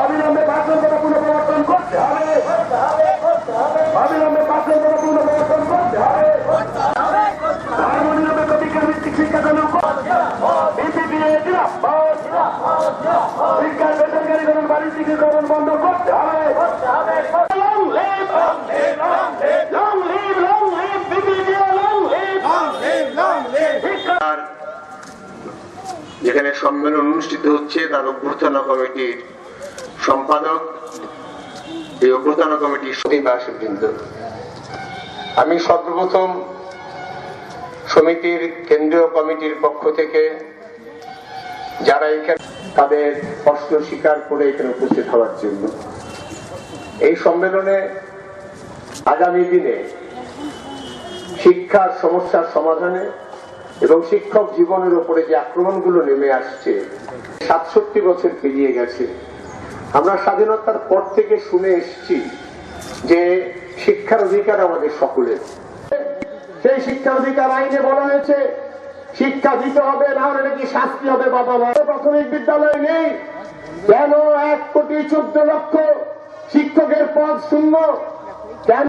অবিলম্বে বাধ্যতা পুনঃপ্রবর্তন করতে হবে, অবিলম্বে বাধ্যতা পুনঃপ্রবর্তন করতে হবে, ধর্মনিরপেক্ষ বিজ্ঞান ভিত্তিক শিক্ষা চালু শিক্ষার বেসরকারীকরণ বাণিজ্যিকীকরণ বন্ধ করতে হবে। যেখানে সম্মেলন অনুষ্ঠিত হচ্ছে তার অভ্যর্থনা কমিটির সম্পাদক, এই অভ্যর্থনা কমিটির সদস্যবৃন্দ, আমি সর্বপ্রথম সমিতির কেন্দ্রীয় কমিটির পক্ষ থেকে যারা এখানে তাদের কষ্ট স্বীকার করে এখানে উপস্থিত হওয়ার জন্য, এই সম্মেলনে আগামী দিনে শিক্ষার সমস্যার সমাধানে এবং শিক্ষক জীবনের উপরে যে আক্রমণগুলো নেমে আসছে, ৬৭ বছর পেরিয়ে গেছে, আমরা স্বাধীনতার পর থেকে শুনে এসেছি যে শিক্ষার অধিকার আমাদের সকলের। সেই শিক্ষার অধিকার আইনে বলা হয়েছে শিক্ষা দিতে হবে, না হলে নাকি শাস্তি হবে। বাবা মা প্রাথমিক বিদ্যালয় নেই কেন? ১,১৪,০০,০০০ শিক্ষকের পদ শূন্য কেন?